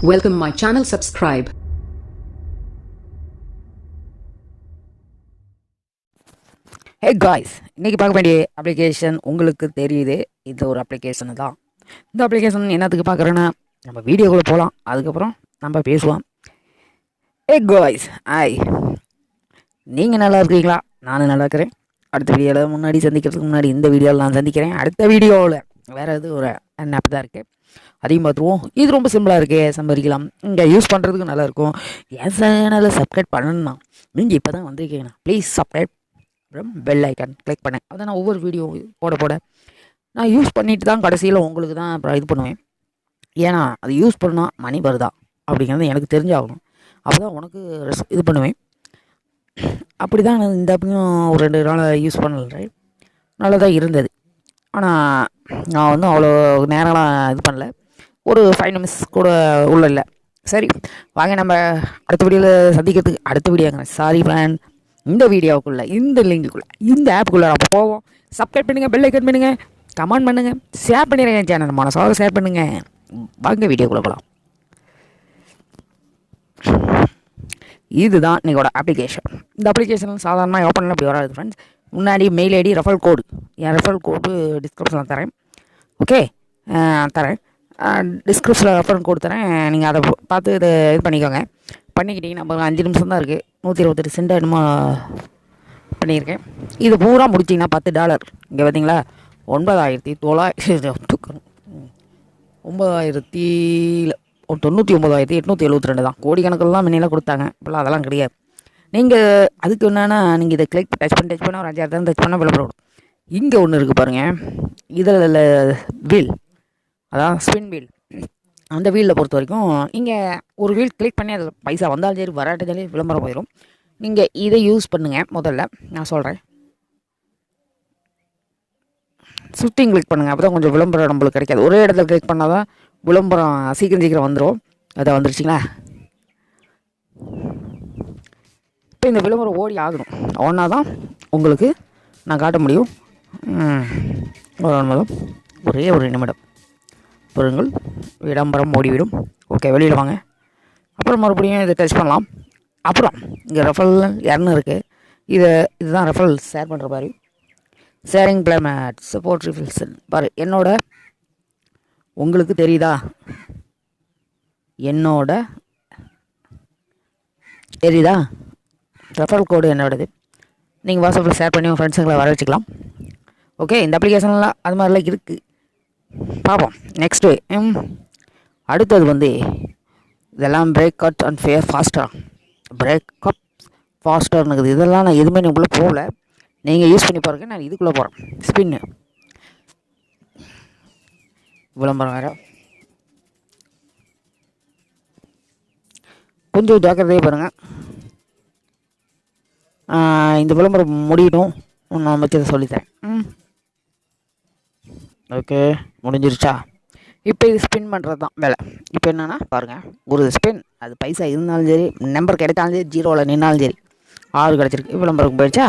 Welcome my channel, subscribe. Hey guys, இன்னைக்கு பார்க்க வேண்டிய அப்ளிகேஷன் உங்களுக்கு தெரியுது. இது ஒரு அப்ளிகேஷன் தான். இந்த அப்ளிகேஷன் என்னத்துக்கு பார்க்குறேன்னா, நம்ம வீடியோக்குள்ளே போகலாம், அதுக்கப்புறம் நம்ம பேசுவோம். Hey guys, ஹாய், நீங்கள் நல்லா இருக்கீங்களா? நானும் நல்லா இருக்கிறேன். அடுத்த வீடியோவில் முன்னாடி சந்திக்கிறதுக்கு முன்னாடி இந்த வீடியோவில் நான் சந்திக்கிறேன். அடுத்த வீடியோவில் வேறு எதுவும் ஒரு ஆப் தான் இருக்குது, அதையும் பார்த்துருவோம். இது ரொம்ப சிம்பிளாக இருக்குது, சம்பாதிக்கலாம். இங்கே யூஸ் பண்ணுறதுக்கு நல்லாயிருக்கும். என் சேனலில் சப்ஸ்கிரைப் பண்ணணும்னா நீங்கள் இப்போ தான் வந்திருக்கீங்கண்ணா, please subscribe, bell icon click பண்ணேன். அதை நான் ஒவ்வொரு வீடியோ போட நான் யூஸ் பண்ணிட்டு தான் கடைசியில் உங்களுக்கு தான் அப்புறம் இது பண்ணுவேன். ஏன்னா அது யூஸ் பண்ணால் மணி வருதா அப்படிங்கிறது எனக்கு தெரிஞ்சாகணும். அப்போ தான் உனக்கு இது பண்ணுவேன். அப்படி தான் நான் இந்த அப்பையும் ஒரு 2 நாள் யூஸ் பண்ணல, நல்லா தான் இருந்தது. ஆனால் நான் வந்து அவ்வளோ நேரம்லாம் இது பண்ணல, ஒரு 5 நிமிஷம் கூட உள்ள இல்லை. சரி வாங்க, நம்ம அடுத்த வீடியோவில் சந்திக்கிறதுக்கு, அடுத்த வீடியோங்க சாரி ஃப்ரெண்ட், இந்த வீடியோவுக்குள்ளே, இந்த லிங்குக்குள்ளே, இந்த ஆப்புக்குள்ளே நம்ம போவோம். சப்ஸ்கிரைப் பண்ணுங்கள், பெல் ஐக்கன் பண்ணுங்கள், கமெண்ட் பண்ணுங்கள், ஷேர் பண்ணிடுங்க. என் சேனல் மனசார ஷேர் பண்ணுங்கள். வாங்க வீடியோக்குள்ளே போகலாம். இதுதான் இன்றைக்கோட அப்ளிகேஷன். இந்த அப்ளிகேஷன் சாதாரணமாக ஓப்பனில் அப்படி வராது ஃப்ரெண்ட்ஸ். முன்னாடி மெயில் ஐடி, ரெஃபரல் கோடு, என் ரெஃபரல் கோடு டிஸ்கிரிப்ஷனில் தரேன். ஓகே, தரேன். டிஸ்கிரிப்ஷனில் ரெஃபரல் கோடு தரேன். நீங்கள் அதை பார்த்து இது பண்ணிக்கோங்க. பண்ணிக்கிட்டீங்கன்னா நம்ம 5 நிமிஷம் தான் இருக்குது. 128 சென்ட் என்னமோ பண்ணியிருக்கேன். இது பூரா முடிச்சிங்கன்னா $10. இங்கே பார்த்தீங்களா, 99,872 தான். கோடிக்கணக்கெல்லாம் முன்னெல்லாம் கொடுத்தாங்க, இப்போலாம் அதெல்லாம் கிடையாது. நீங்கள் அதுக்கு என்னென்னா, நீங்கள் இதை கிளிக் டச் பண்ண ஒரு 5,000 தான் டச் பண்ணால் விளம்பரம் வரும். இங்கே ஒன்று இருக்குது பாருங்கள், இதில் வீல், அதான் ஸ்பின் வீல். அந்த வீலில் பொறுத்த வரைக்கும் இங்கே ஒரு வீல் கிளிக் பண்ணி அதில் பைசா வந்தாலும் சரி வராட்டும் சரி விளம்பரம் போயிடும். நீங்கள் இதை யூஸ் பண்ணுங்கள். முதல்ல நான் சொல்கிறேன், சுற்றிங் கிளிக் பண்ணுங்கள், அப்போ தான் கொஞ்சம் விளம்பரம் நம்மளுக்கு கிடைக்காது. ஒரே இடத்துல கிளிக் பண்ணால் தான் விளம்பரம் சீக்கிரம் வந்துடும். அதை வந்துருச்சிங்களா? இப்போ இந்த விளம்பரம் ஓடி ஆகணும், ஒன்றா தான் உங்களுக்கு நான் காட்ட முடியும். ஒரே ஒரு நிமிடம் பொருங்கள், விளம்பரம் ஓடிவிடும். ஓகே, வெளியில் வாங்க. அப்புறம் மறுபடியும் இதை டச் பண்ணலாம். அப்புறம் இங்கே ரெஃபரல் 2 இருக்குது. இதுதான் ரெஃபரல் ஷேர் பண்ணுற மாதிரி, ஷேரிங் பிளேமேட் சப்போர்ட் ரிஃபில்ஸ் பாரு. உங்களுக்கு தெரியுதா, தெரியுதா ரெஃபரல் கோடு என்னோடது. நீங்கள் வாட்ஸ்அப்பில் ஷேர் பண்ணி உங்கள் ஃப்ரெண்ட்ஸுங்களை வர வச்சுக்கலாம். ஓகே, இந்த அப்ளிகேஷன்லாம் அது மாதிரிலாம் இருக்குது. பார்ப்போம் நெக்ஸ்ட்டு. அடுத்தது வந்து இதெல்லாம் break cut and fair faster, break cup ஃபாஸ்டர்னுக்குது. இதெல்லாம் நான் எதுவுமே உள்ள போகல, நீங்கள் யூஸ் பண்ணி பாருங்க. நான் இதுக்குள்ளே போகிறேன். ஸ்பின்னு விளம்பரம் வேறு, கொஞ்சம் ஜாக்கிரதையாக பாருங்கள். இந்த விளம்பரம் முடியணும், நான் வச்சதை சொல்லித்தரேன். ஓகே, முடிஞ்சிருச்சா? இப்போ இது ஸ்பின் பண்ணுறது தான் வேலை. இப்போ என்னென்னா பாருங்கள், ஒரு ஸ்பின், அது பைசா இருந்தாலும் சரி, நம்பர் கிடைத்தாலும் சரி, 0ல் நின்னாலும் சரி, 6 கிடச்சிருக்கு. விளம்பரம் போயிடுச்சா?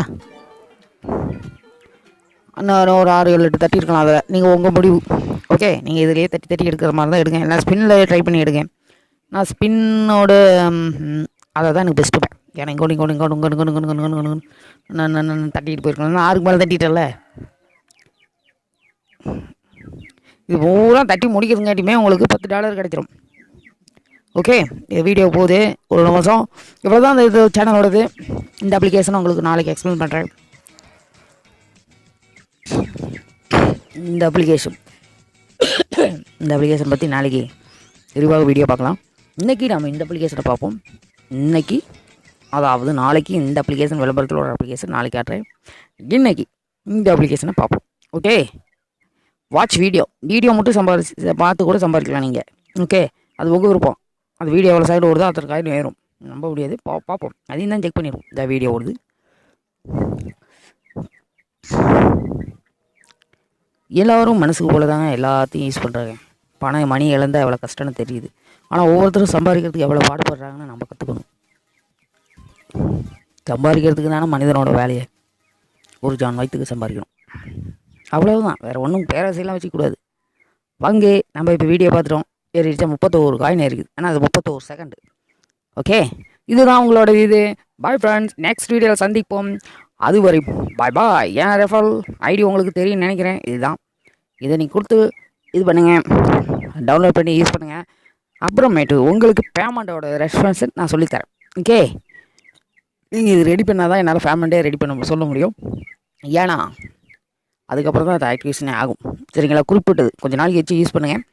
இன்னும் ஒரு 6-7 தட்டி இருக்கலாம். அதில் நீங்கள் உங்கள் முடிவு. ஓகே, நீங்கள் இதிலேயே தட்டி எடுக்கிற மாதிரி தான் எடுங்க. எல்லாம் ஸ்பின்னில் ட்ரை பண்ணி எடுங்க. நான் ஸ்பின்னோட அதை தான் எனக்கு பெஸ்ட்டு. ஏன்னா இங்கோண்டு நான் தட்டிட்டு போயிருக்கேன். நான் 6க்கு மேலே தட்டிட்டேன்ல. இது பூரா தட்டி முடிக்கிறதுங்காட்டியுமே உங்களுக்கு $10 கிடைச்சிரும். ஓகே, இது வீடியோ போகுது ஒரு நிமிஷம். இவ்வளோ தான் இந்த சேனலோடது. இந்த அப்ளிகேஷனை உங்களுக்கு நாளைக்கு எக்ஸ்பிளைன் பண்ணுறேன். இந்த அப்ளிகேஷன் பற்றி நாளைக்கு விரிவாக வீடியோ பார்க்கலாம். இன்றைக்கி நம்ம இந்த அப்ளிகேஷனை பார்ப்போம். நாளைக்கு இந்த அப்ளிகேஷன் விளம்பரத்தில் ஒரு அப்ளிகேஷன் நாளைக்கு காட்டுறேன். இன்றைக்கி இந்த அப்ளிகேஷனை பார்ப்போம். ஓகே, வாட்ச் வீடியோ மட்டும் பார்த்து கூட சம்பாதிக்கலாம் நீங்கள். ஓகே, அது உங்கள் விருப்பம். அது வீடியோ எவ்வளோ சைடு ஓடுதோ அத்தனை காயின் ஏறும், நம்ப முடியாது. பார்ப்போம், அதையும் தான் செக் பண்ணிடுவோம். இந்த வீடியோ ஓடுது. எல்லோரும் மனசுக்கு போல தாங்க எல்லாத்தையும் யூஸ் பண்ணுறாங்க. மணி இழந்தால் எவ்வளோ கஷ்டம்னு தெரியுது. ஆனால் ஒவ்வொருத்தரும் சம்பாதிக்கிறதுக்கு எவ்வளோ பாடுபடுறாங்கன்னு நம்ம கற்றுக்கணும். சம்பாதிக்கிறதுக்கு தானே மனிதனோட வேலையை. ஒரு ஜான் வயிற்றுக்கு சம்பாதிக்கணும், அவ்வளவுதான். வேறு ஒன்றும் பேராசையெல்லாம் வச்சுக்கூடாது. வாங்க, நம்ம இப்போ வீடியோ பார்த்துட்டோம். ஏறிடுச்சா 31 காயின் இருக்குது. ஆனால் அது 31 செகண்ட். ஓகே, இதுதான் உங்களோட இது. பாய் ஃப்ரெண்ட்ஸ், நெக்ஸ்ட் வீடியோவில் சந்திப்போம். அதுவரை பாய் பாய். ஏன் ரெஃபரல் ஐடி உங்களுக்கு தெரியும்னு நினைக்கிறேன். இதுதான், இதை நீங்கள் கொடுத்து இது பண்ணுங்கள், டவுன்லோட் பண்ணி யூஸ் பண்ணுங்கள். அப்புறமேட்டு உங்களுக்கு பேமெண்ட்டோட ரெஸ்பான்ஸை நான் சொல்லித்தரேன். ஓகே, நீங்கள் இது ரெடி பண்ணால் தான் என்னால் பேமெண்ட்டே ரெடி பண்ண சொல்ல முடியும். ஏன்னா அதுக்கப்புறம் தான் அது ஆக்டிவேஷனே ஆகும். சரிங்களா, குறிப்பிட்டது கொஞ்சம் நாளைக்கு வச்சு யூஸ் பண்ணுங்கள்.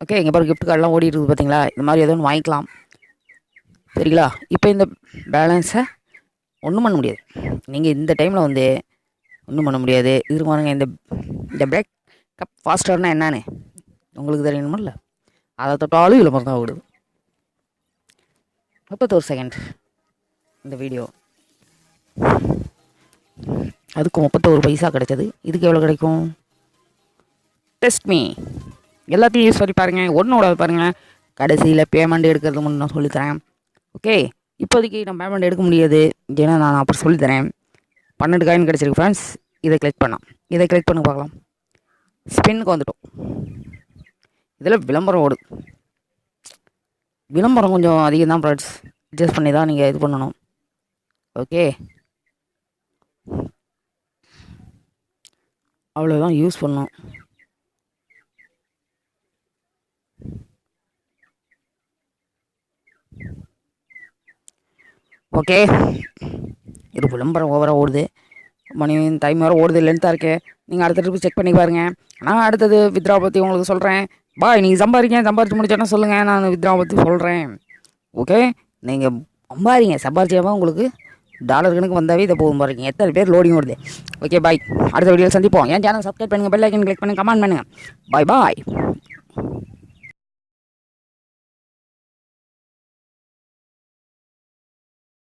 ஓகே, இங்கே பாரு கிஃப்ட் கார்டெலாம் ஓடிட்டு இருக்குது பார்த்தீங்களா. இந்த மாதிரி ஏதோ ஒன்று வாங்கிக்கலாம். சரிங்களா, இப்போ இந்த பேலன்ஸை ஒன்றும் பண்ண முடியாது. நீங்கள் இந்த டைமில் வந்து ஒன்றும் பண்ண முடியாது. இது பாருங்க, இந்த பிரேக் கப் ஃபாஸ்டர்னால் என்னன்னு உங்களுக்கு தெரியணுமில்ல. அதை தொட்டாலும் இவ்வளோ மாதிரி தான் ஓடுது. 31 செகண்ட் இந்த வீடியோ. அதுக்கு 31 பைசா கிடைச்சது. இதுக்கு எவ்வளோ கிடைக்கும்? Test me. எல்லாத்தையும் யூஸ் பண்ணி பாருங்கள், ஒன்றோட பாருங்கள். கடைசியில் பேமெண்ட் எடுக்கிறது மட்டும் நான் சொல்லித்தரேன். ஓகே, இப்போதைக்கு நான் பேமெண்ட் எடுக்க முடியாது, ஏன்னா நான் அப்புறம் சொல்லித்தரேன். 12 காயின் கிடச்சிருக்கு ஃப்ரெண்ட்ஸ். இதை கிளிக் பண்ண பார்க்கலாம். ஸ்பின்னுக்கு வந்துட்டோம். இதில் விளம்பரம் ஓடுது. விளம்பரம் கொஞ்சம் அதிகம் தான் ஃப்ரெண்ட்ஸ். அட்ஜஸ்ட் பண்ணி தான் நீங்கள் இது பண்ணணும். ஓகே, அவ்வளோதான் யூஸ் பண்ணணும். ஓகே, இது விளம்பரம் ஓவராக ஓடுது. மணி டைம் வேறு ஓடுது, லென்த்தாக இருக்கு. நீங்கள் அடுத்த ட்ரிப்பு செக் பண்ணி பாருங்கள். நான் அடுத்தது வித்ரா பற்றி உங்களுக்கு சொல்கிறேன். பாய், நீங்கள் சம்பாரிச்சு முடிச்சோன்னா சொல்லுங்கள், நான் வித்ரா பற்றி சொல்கிறேன். ஓகே, நீங்கள் சம்பாரிச்சாமல் உங்களுக்கு டாலர் கணக்கு வந்தாவே இதை போகும் பாருங்க. எத்தனை பேர் லோடிங் வருது. ஓகே பாய், அடுத்த வீடியோவில் சந்திப்போம். என் சேனல் சப்ஸ்கிரைப் பண்ணுங்கள், பெல் ஐக்கன் கிளிக் பண்ணுங்கள், கமெண்ட் பண்ணுங்கள். பாய் பாய்.